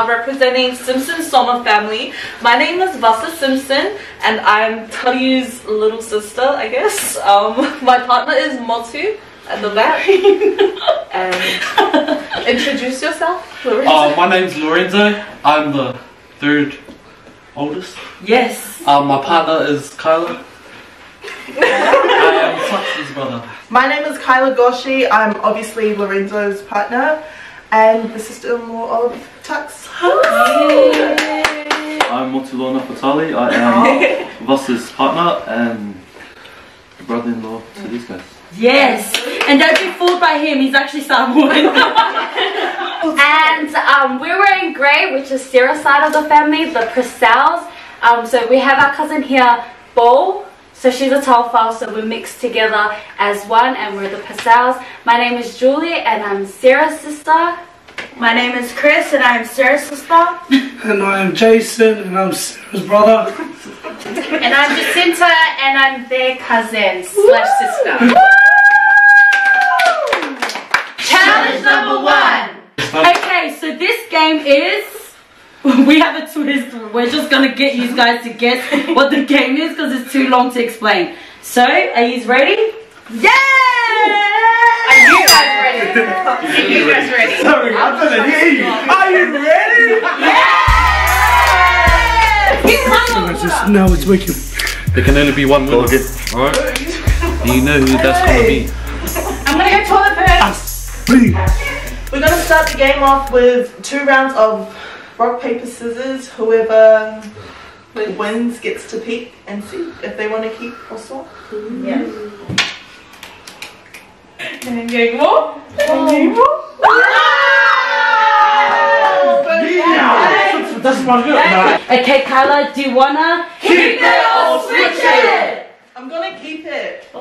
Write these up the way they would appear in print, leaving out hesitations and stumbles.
representing Simpson-SOMA family. My name is Vasa Simpson and I'm Tariu's little sister, I guess. My partner is Motu at the back. And introduce yourself, Lorenzo. My name's Lorenzo. I'm the third oldest. Yes. My partner is Kyla. I am TUXX&SERA's brother. My name is Kyla Goshi. I'm obviously Lorenzo's partner and the sister-in-law of Tux. I'm Motulona Fatali. I am Vasa's partner and brother-in-law to these guys. Yes, and don't be fooled by him, he's actually Samoan. And we're wearing grey, which is Sarah's side of the family, the PURCELLs. So we have our cousin here, Bo. So she's a Tauwhao, so we're mixed together as one and we're the PURCELLs. My name is Julie and I'm Sarah's sister. My name is Chris and I'm Sarah's sister. And I am Jason and I'm Sarah's brother. And I'm Jacinta and I'm their cousin / sister. Challenge number 1. Okay, so this game is... We have a twist. We're just gonna get you guys to guess what the game is because it's too long to explain. So, are you ready? Yeah! Are you guys ready? Are you guys ready? Sorry, I'm gonna hear you. Are you ready? Yeah! Now it's working. There can only be one winner. Alright? You know who that's gonna be. I'm gonna go toilet first. We're going to start the game off with 2 rounds of rock, paper, scissors. Whoever wins gets to peek and see if they want to keep or swap. Yeah. And then go. That's my good. Okay, Kyla, do you wanna keep it or switch it? I'm going to keep it. Ooh!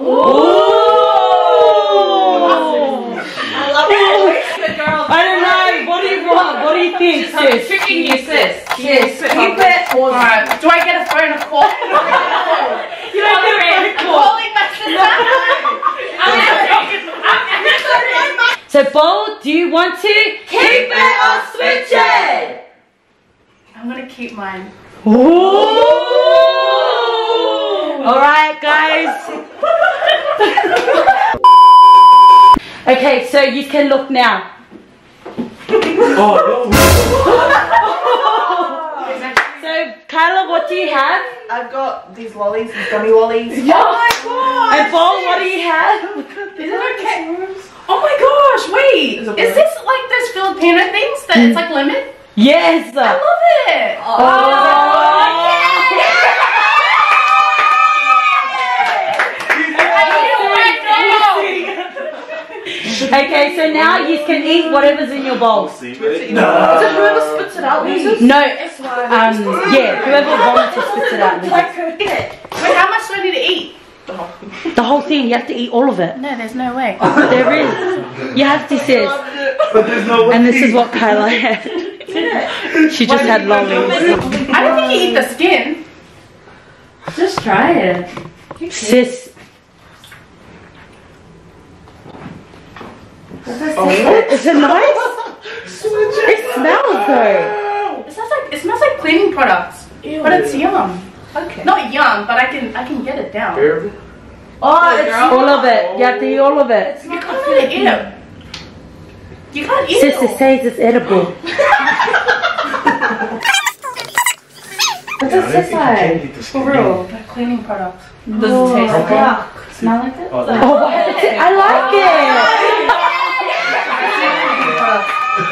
I love it. I don't know. What do you want? What do you think, sis? Tricking you, sis. Yes, keep it. Alright. Do I get a phone call? You don't get a phone call. Calling my sister. So, Bo, do you want to keep it or switch it? I'm gonna keep mine. Ooh! Alright, guys. Okay, so you can look now. So, Kyla, what do you have? I've got these lollies, these gummy lollies. Oh my god! And Bo, what do you have? Is it okay? Oh my gosh, wait! Is this like those Filipino things that it's like lemon? Yes! I love it! Oh, okay, so now you can eat whatever's in your bowl. No. Is it whoever spits it out loses? No, yeah, whoever wants to spit it out loses. Wait, how much do I need to eat? The whole thing, you have to eat all of it. No, there's no way. There is. You have to, sis. But there's no way. And this is what Kyla had. She just had lollies. I don't think you eat the skin. Just try it. Sis. Is it nice? It smells though. It smells like cleaning products. Ew. But it's yum. Okay. Not yum, but I can get it down. Oh, it's all of it. You have to eat all of it. You can't really eat it. You can't eat it. Sis, it says it's edible. What does this like? For real, like cleaning products. Does it taste like it? Smell like it? Oh, I like it.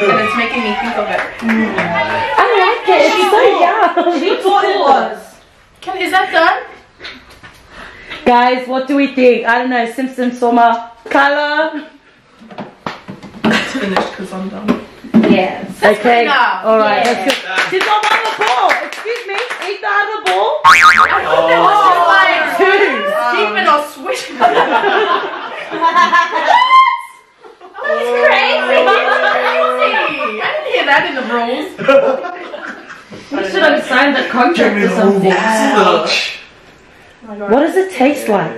And it's making me think of it. I like it. It's so yum. She thought it was. Is that done? Guys, what do we think? I don't know. Simpson-SOMA. Kyla. It's finished because I'm done. Yeah. Okay. Alright, let's go. She's not on the ball. Excuse me. Eat the other ball. I thought that was keep it or switch it. That's crazy. I didn't hear that in the rules. We should have signed the contract or something. What does it taste like?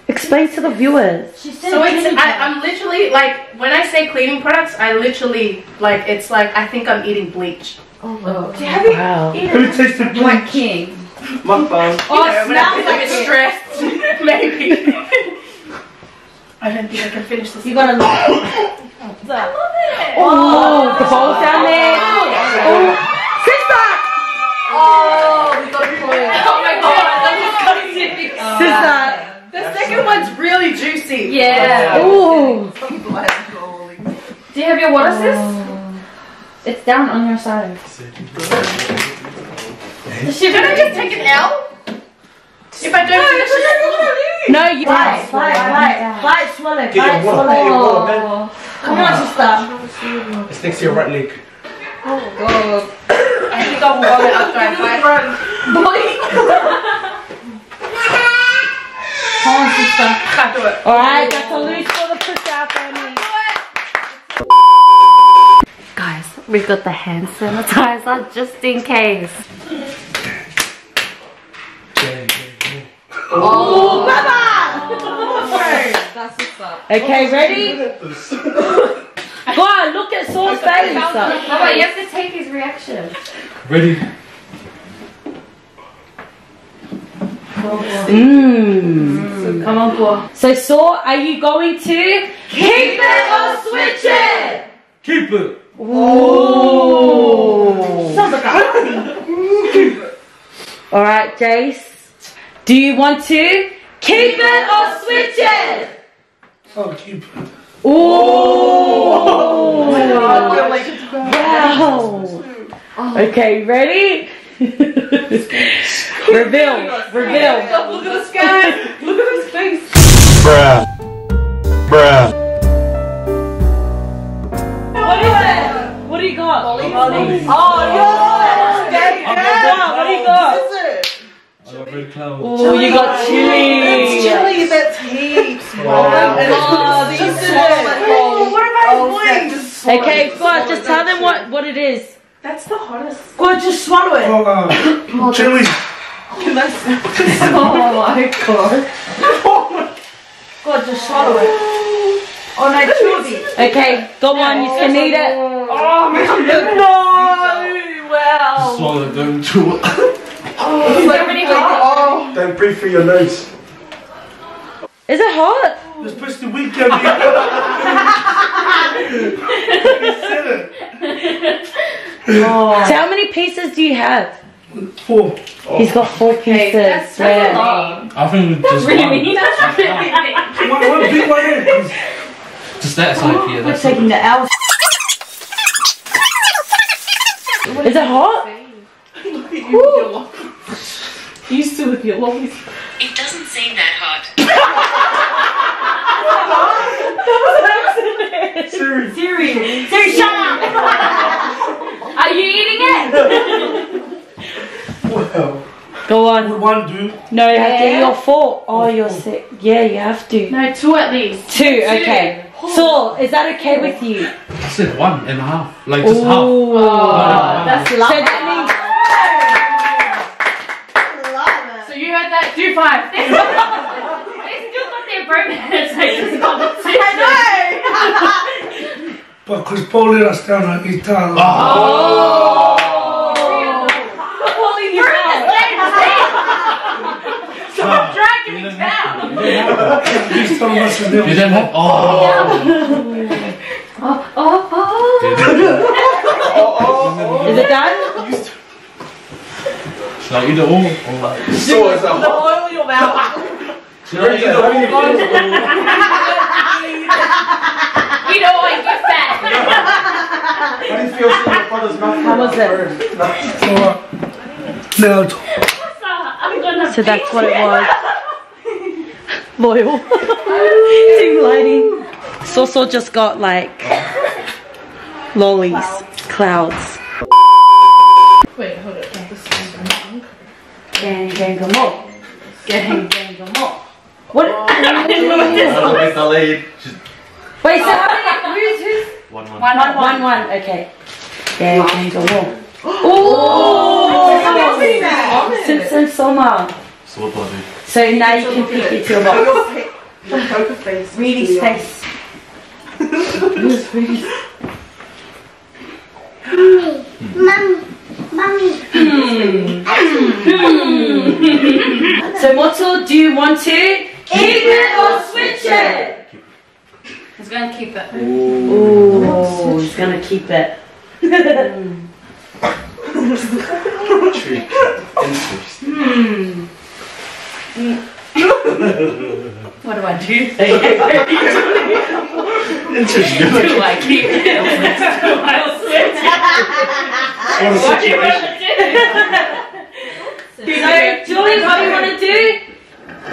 Explain to the viewers. So I'm literally like, when I say cleaning products, I literally like, it's like I think I'm eating bleach. Wow. Who tasted Black King. Mukbang. Oh, it smells like it's stressed. Maybe. I don't think I can finish this. You gotta look. I love it. Oh, the bowl's down there. Oh, sister! Oh, we got it for you. Oh my god, that was so sick. Sister. The second one's really juicy. Yeah. Ooh. Do you have your water, sis? It's down on your side. Should I just take an L? If I don't finish it? No, you Bite, swallow, Get your water, get your water, man. Come on, sister. It's next to your right leg. I think I'll vomit after I Come on, sister. can't do it. Alright, that's a loose for the PURCELL family. Guys, we've got the hand sanitizer just in case. Oh, mama! That's what's up. Okay, ready? Go on, look at Saul's face. How about you have to take his reaction? Ready? Mmm. Come on, boy. So, Saul, are you going to keep it or switch it? Keep it. Ooh. Alright, Jace. Do you want to keep it or switch it? Oh, keep it. Ooh. Wow. Wow. Okay, ready? Reveal. Reveal. Look at this guy. Look at his face. Bruh. Bruh. What is it? What do you got? Oh, yeah. What do you got? I got red cloud. Oh, you got chili. Chili, that's heaps. Oh my God. These are what about his wings? Okay, go on, just tell them what it is. That's the hottest. Go on, just swallow it. Oh, chili. Oh my god. Go on, just swallow it. Oh no, two of these. Okay, go on, you can eat it. Oh my god. No. Wow. Swallow it, don't chew it. Oh. Don't breathe through your nose. Is it hot? It's supposed to weak at me. So how many pieces do you have? 4. He's got 4 pieces. That's a lot. I think we just Really? That's really big. one big one here. Just that side here. That's taking the L. Is it hot? Used to with your lollies. It doesn't seem that hot. Siri, shut up! Are you eating it? Well, Go on. would one do? No, you have to eat your 4. Oh, you're sick. Yeah, you have to. No, 2 at least. 2, okay. Saul, is that okay with you? I said 1.5. Like just half. Ooh. That's So lovely. that means So you heard that? Do 5. They still got their bromance. They just got the 6. But because Paul let us down at his time. Stop dragging me down. He's telling us to do You didn't have. is it done? Should I eat it all? So is that The hot? oil in your mouth. Should I eat it all? You know what? You're fat. How do you feel seeing your brother's mouth? How was it? Now it's I'm gonna So that's what it was. Loyal. Team lighting. Soso just got like lollies, clouds. Wait, hold it. Gang, gang, more. Gang, gang, more. What? With the lead. Wait, so how many? Who's? 1-1. 1-1. Okay. Gang, gang, more. Oh! SIMPSON-SOMA. So what do I do? So now you can pick it to your box. Your poker face. Reedy's face. Mom. So Motto, do you want to keep it or switch it? He's gonna keep it. Oh, he's gonna keep it. What do I do? Interesting. Do I keep it? Do I switch it? What do you want to do? So, Julie, what do you want to do?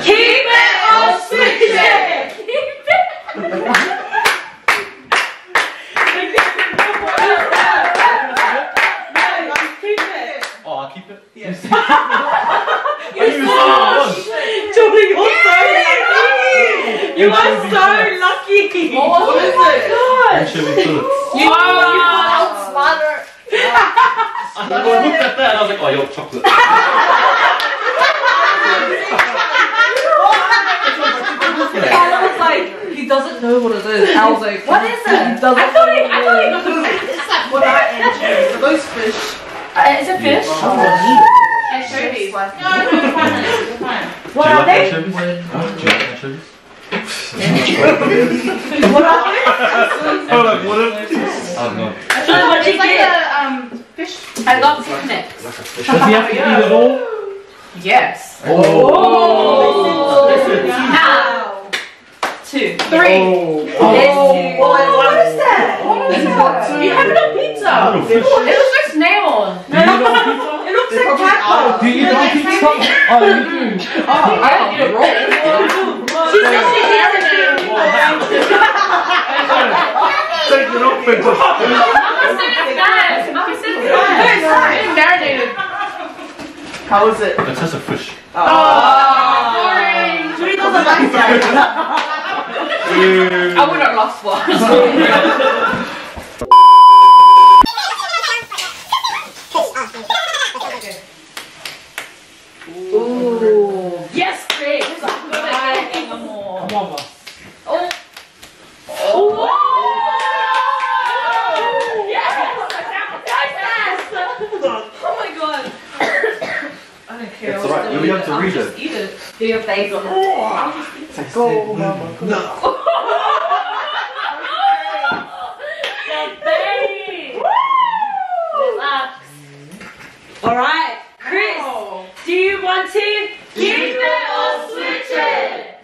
Keep it or switch it? Keep it. Oh, I'll keep it. Yes. Julie, you're so lucky. You are so lucky. What was it? Anchovy fillets. You outsmarter. I looked at that and I was like, oh, you're chocolate. I was like, he doesn't know what it is. I was like, What is it? He doesn't I thought he know got the It's like what I enjoy. Those fish. It's a fish. Anchovies. Like, No, you're fine. You're fine. What are they? Do you like anchovies? What are they? Oh, like what? I don't know. So what did you It's like get? a fish. I love picnics. Does he have to eat it all? Yes. Oh. Now. 2, 3. what is that? You have it on pizza. It looks like snail. It looks like taco. Do you eat on pizza? Oh, you do. I don't eat it raw. She said she eats it. Take it off, Mama said it's nice. Mama said it's nice. It's marinated. How is it? It tastes like fish. Boring. Julie doesn't like that. I wouldn't have lost one. Ooh. Yes, Chris. Come on, boss. Oh. Yes. Oh my god. I don't care. It's alright, we have to read it. Eat it. Do your face on it. Go, mama. Go. All right, Chris. Do you want to keep it or switch it?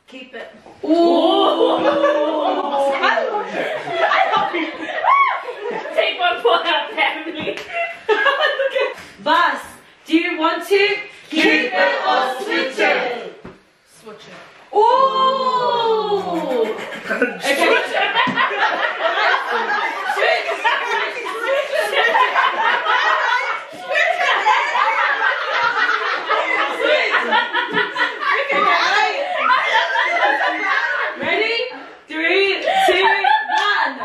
Keep it. Take one for our family. Bus, do you want to keep it or switch it? Switch it. Ooh. Ready? 3, 2, 1.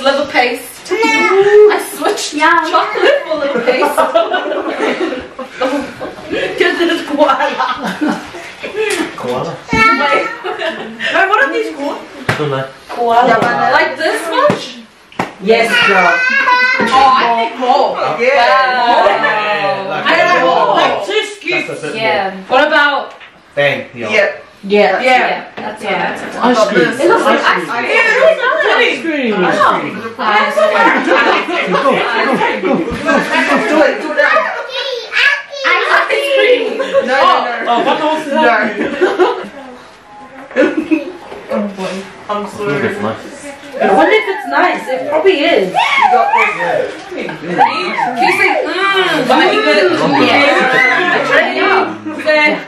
Liver paste. I switched chocolate for liver paste. Get this koala. Koala? Wait. No, what are these called? Don't know. Koala. Like this much? Yes, girl. Oh, I think more. Yeah. I think more. Like 2 scoops. Yeah. What about? Bang. Yeah. Yeah. Yeah. That's Yeah. all. Ice cream. It looks like ice cream. Yeah, it looks like ice cream. Ice cream. Do it. Do that. Ice cream. No. Oh boy. I'm sorry. It's nice. I wonder if it's nice. It probably is. You got this. Can you say, but I eat it? Yeah. Try it out. Say,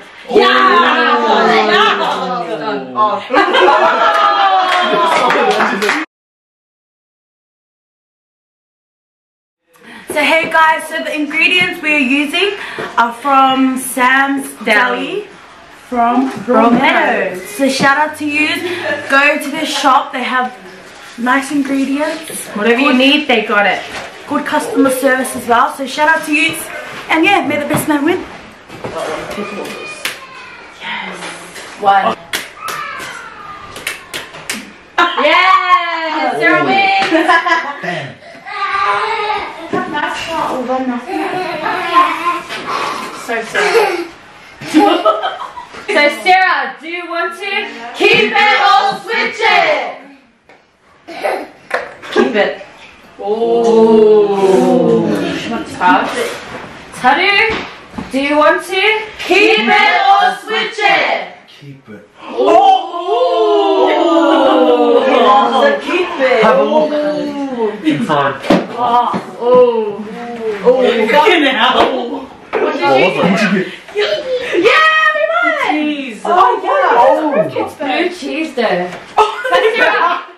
So hey guys, so the ingredients we're using are from Sam's Deli from Bromeadows. So shout out to you. Go to the shop, they have nice ingredients. Whatever you need, they got it. Good customer service as well. So shout out to you. And yeah, may the best man win. Yes. One. Yeah! Sarah wins! So Sarah. So Sarah, do you want to keep it or switch it? Keep it. Oh. Taru, do you want to keep it or switch it? Keep it. Oh. So keep it. Have a look inside. Oh. Fucking hell. What did you get? Yeah, we won! Cheese. Oh, yeah. It's blue cheese though.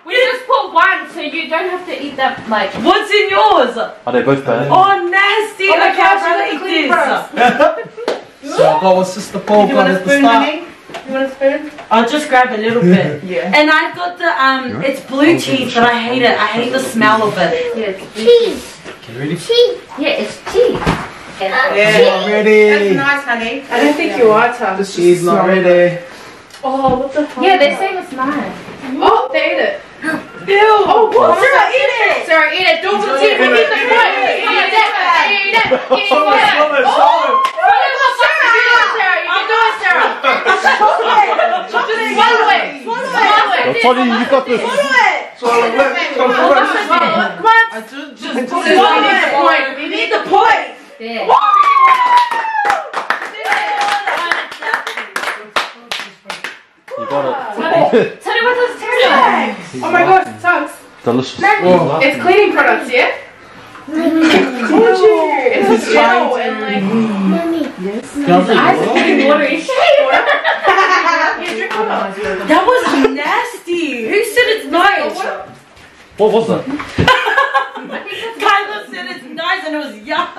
We just put one, so you don't have to eat that much. What's in yours? Are they both bad? Oh, nasty. Okay, I'd rather eat this. So I got one sister Paul got at the start. You want a spoon? I'll just grab a little bit. Yeah. And I've got the, it's blue cheese, but I hate it. I hate the smell of it. Yeah, it's cheese. Okay, ready? Cheese. Yeah, it's cheese. Yeah, ready. That's nice, honey. I don't think you are tough. The cheese not ready. Oh, what the fuck? Yeah, they say it's nice. Oh, they ate it. Ew. Oh, what? Sarah, eat it. Sarah, eat it. Don't put it. We need the point. Eat it. Eat it. Eat it. Oh, Sarah, you can do it, Sarah. Swallow it. Tony, you got this. Swallow it. Come on. Just swallow it. We need the point. Yeah. You got it. Tell me what does it taste like? Oh my god, TUXX. Delicious. It's cleaning products, yeah? Told you. It's a gel and like. Eyes are getting watery. That was nasty. Who said it's nice? What was that? Kyla said it's nice and it was yuck.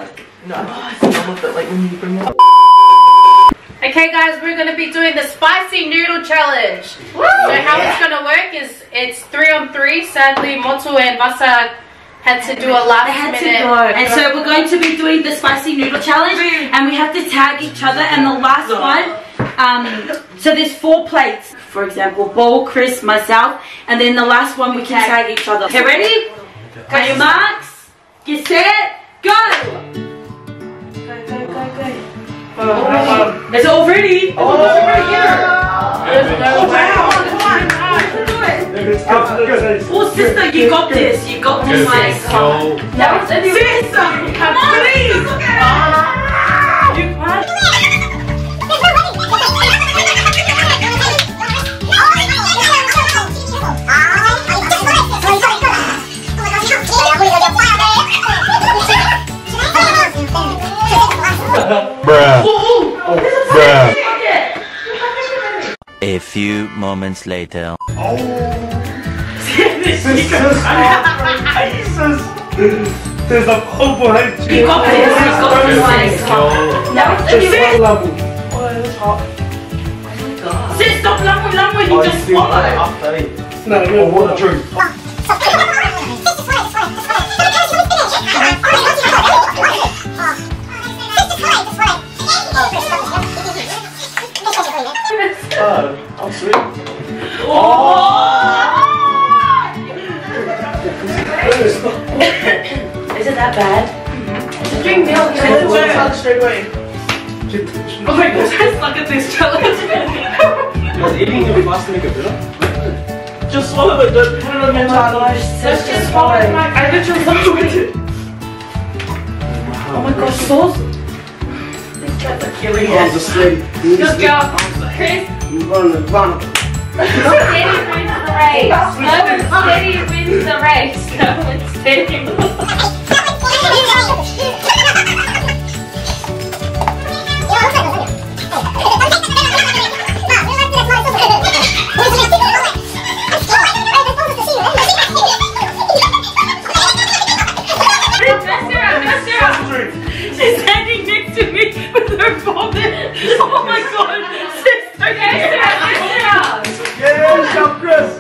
No, it's not with it like when you bring it up. Okay guys, we're going to be doing the spicy noodle challenge. So how it's going to work is it's 3 on 3. Sadly, Motu and Vasa had to do a last minute. And so we're going to be doing the spicy noodle challenge and we have to tag each other, and the last one, so there's 4 plates. For example, Bowl, Chris, myself, and then the last one we can tag each other. Okay, ready? Got your marks? Get set, go! It's all ready. Oh, right here. Wow, come on. Oh, sister, you got this. You got this. Sister, come on, please. You can't. Bruh. Bruh. A few moments later. Jesus. There's a whole bunch. You got this. You got this. Just one level. Sis, stop language. You just swallow. No, no, what a drink. Oh, sweet. Is it that bad? Drink milk. Straight away. Oh my gosh, I suck at this challenge. Does eating it fast make it better? Just swallow it. Don't put it on your tongue. Let's just swallow it. I literally swallowed it. Oh my gosh, sauce. These guys are killing I'm just ready. Good girl. Chris. You run the run. Steady wins the race. No one steady wins the race. No one steady. She's standing next to me with her phone. Oh my god. Sister, Yeah, jump, Chris.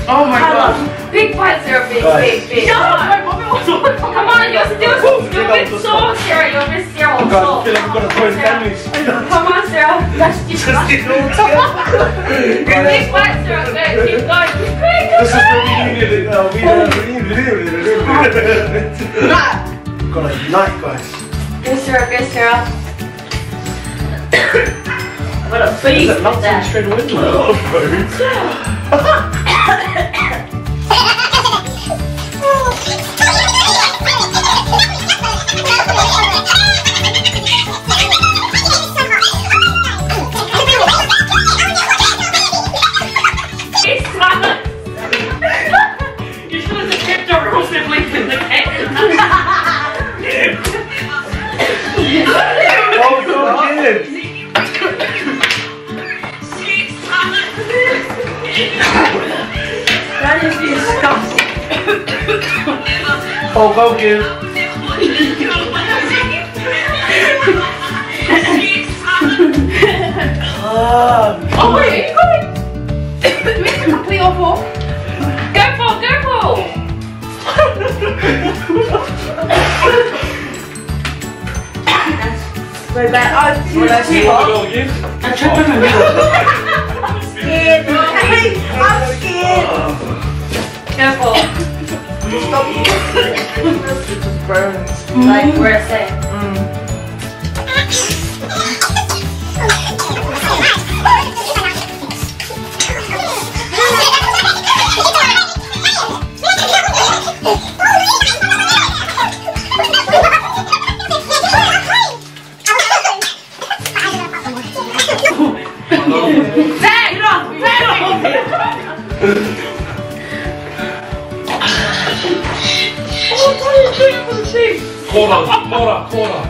Oh my god. Big fight, Sarah. Big. Shut up. My mommy wants to. Come on. you're a bit sore, Sarah. You're a bit sore. Guys, I feel like we've got to join families. Come on, Sarah. That's just Just get it all together. Keep quiet, Sarah. Go, keep going. This is the reunion. Gotta unite, guys. Go, Sarah. Go, Sarah. What a please with that. Straight away. You should have kept your real siblings in the game. Oh, go again. That is disgusting. Oh, go again. Oh, wait, you got it. Do we have to complete all four? Go for it, go for it. Wait, man, I'm Go again. I'm trying to scared. Hey, I'm scared. Careful. Stop eating. It just burns. Like where it's at. Quarter.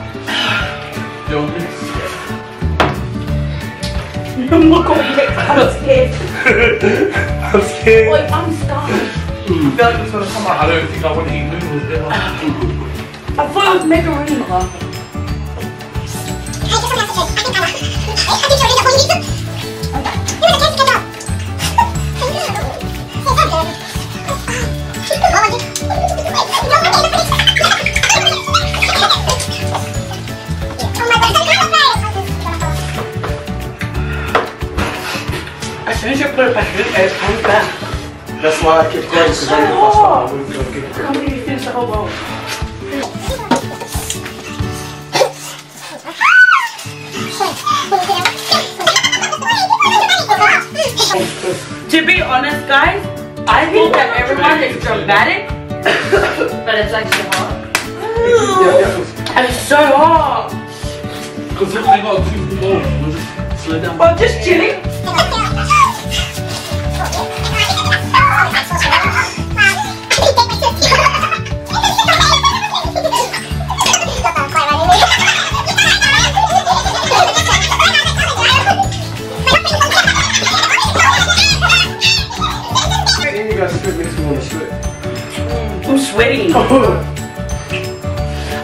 I'm scared. I'm scared. Wait, I'm starving. I feel like it's gonna come out. I don't think I want to eat noodles ever. I thought it was macaroni. As soon as you put it back in, it comes back. That's why I kept going because I knew if I started, I wouldn't be able to get it. Can't believe you finished the whole bowl. To be honest, guys, I think that everyone is dramatic, but it's actually hard. And it's so hard. Because they got two bowls. We'll just slow down. Oh, just chilling. You guys sweat makes me want to sweat. I'm sweating.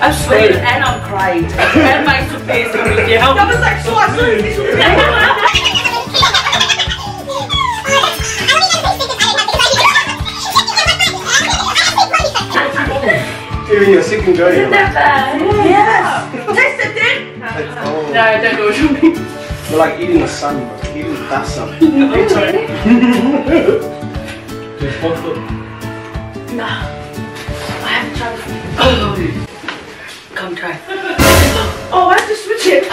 I'm sweating and I'm crying. And my face is really help. That was like so awesome. Even you're sick and dirty. Isn't that bad? Yes. Taste it, then. No, don't do it to me. We're like eating the sun, bro. Eating that sun. No. I haven't tried it. Come try. Oh, I have to switch it.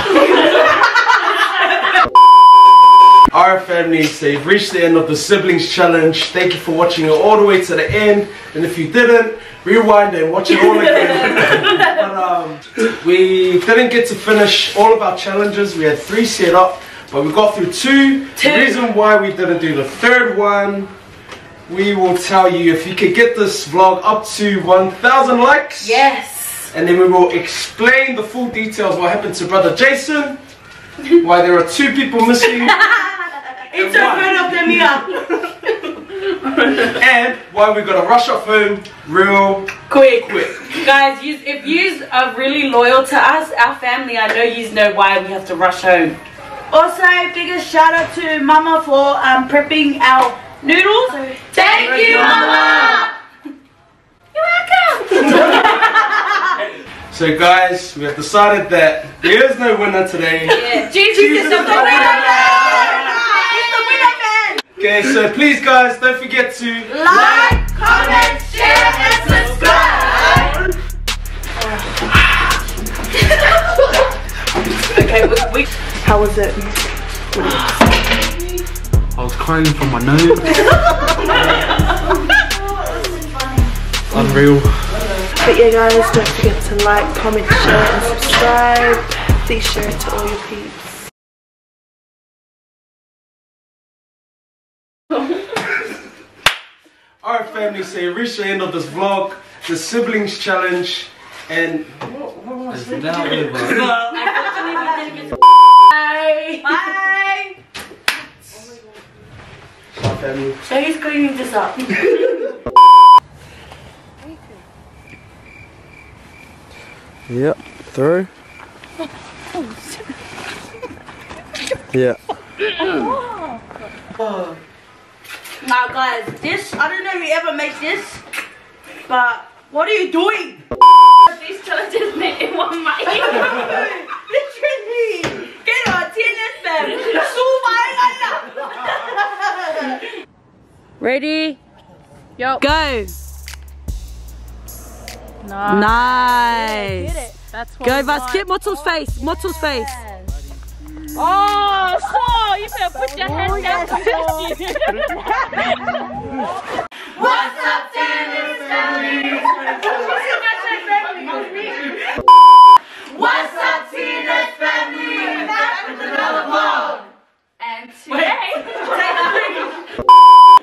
Alright families, they've reached the end of the Siblings Challenge. Thank you for watching it all the way to the end. And if you didn't, rewind and watch it all again. But we didn't get to finish all of our challenges. We had 3 set up, but we got through 2. The reason why we didn't do the 3rd one, we will tell you if you could get this vlog up to 1,000 likes. Yes. And then we will explain the full details what happened to brother Jason, why there are 2 people missing, It's a friend of the Mia. and why we gotta rush off home real quick. Guys, if you are really loyal to us, our family, I know you know why we have to rush home. Also, biggest shout out to Mama for prepping our noodles. Thank you, Mama! You're welcome! So guys, we have decided that there is no winner today. Yeah. Jesus is the winner, man! Okay, so please guys, don't forget to Like, comment, share, and subscribe. Okay, how was it? I was crying from my nose. Unreal. But yeah guys, don't forget to like, comment, share and subscribe. Please share it to all your peeps. Alright family, so you reached the end of this vlog, the siblings challenge, and It's now over. Bye. Bye. bye family. So he's cleaning this up. Yep, through. Yeah. Now guys, this, I don't know if you ever make this, but what are you doing? These challenges made in one mind. Literally. Get on T&SFAM. Ready? Yo. Go. Nice. That's what Go, Vas. Get Motto's face. Motto's face. Oh, so you better put your hand down. What's up, T&SFAM? What's up, T&SFAM? Back with another vlog. And today,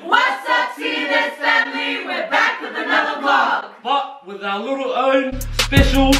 What's up, T&SFAM? We're back with another vlog. But with our little own special